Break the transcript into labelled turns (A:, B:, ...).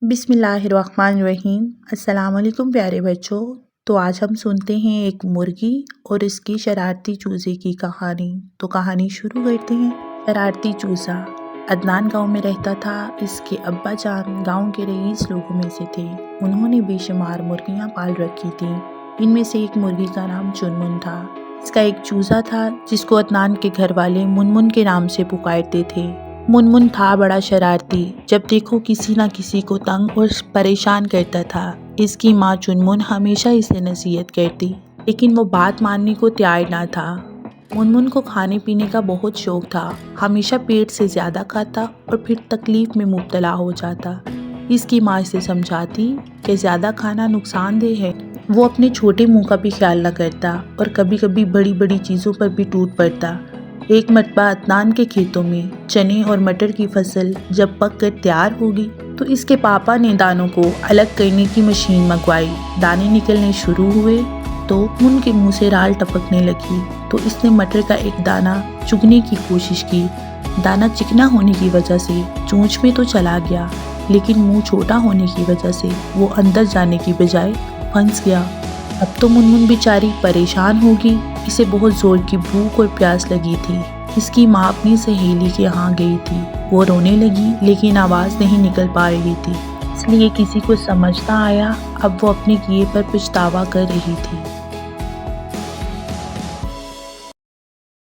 A: बिस्मिल्लाहिर्रहमानिर्रहीम। अस्सलाम वालेकुम प्यारे बच्चों। तो आज हम सुनते हैं एक मुर्गी और इसकी शरारती चूज़े की कहानी। तो कहानी शुरू करते हैं। शरारती चूज़ा। अदनान गांव में रहता था। इसके अब्बा जान गांव के रईस लोगों में से थे। उन्होंने बेशुमार मुर्गियां पाल रखी थी। इनमें से एक मुर्गी का नाम चुनमुन था। इसका एक चूज़ा था जिसको अदनान के घर वाले मुनमुन के नाम से पुकारते थे। मुनमुन था बड़ा शरारती। जब देखो किसी न किसी को तंग और परेशान करता था। इसकी माँ चुनमुन हमेशा इसे नसीहत करती, लेकिन वो बात मानने को तैयार ना था। मुनमुन को खाने पीने का बहुत शौक था। हमेशा पेट से ज़्यादा खाता और फिर तकलीफ में मुब्तला हो जाता। इसकी माँ इसे समझाती कि ज़्यादा खाना नुकसानदेह है। वो अपने छोटे मुंह का भी ख्याल न करता और कभी कभी बड़ी बड़ी चीज़ों पर भी टूट पड़ता। एक मरतबा अदनान के खेतों में चने और मटर की फसल जब पक कर तैयार होगी तो इसके पापा ने दानों को अलग करने की मशीन मंगवाई। दाने निकलने शुरू हुए तो उनके मुंह से राल टपकने लगी। तो इसने मटर का एक दाना चुगने की कोशिश की। दाना चिकना होने की वजह से चोंच में तो चला गया, लेकिन मुंह छोटा होने की वजह से वो अंदर जाने की बजाय फंस गया। अब तो मुनमुन बेचारी परेशान होगी। इसे बहुत जोर की भूख और प्यास लगी थी। इसकी माँ अपनी सहेली के यहाँ गई थी। वो रोने लगी, लेकिन आवाज़ नहीं निकल पा रही थी, इसलिए किसी को समझ ना आया। अब वो अपने किए पर पछतावा कर रही थी।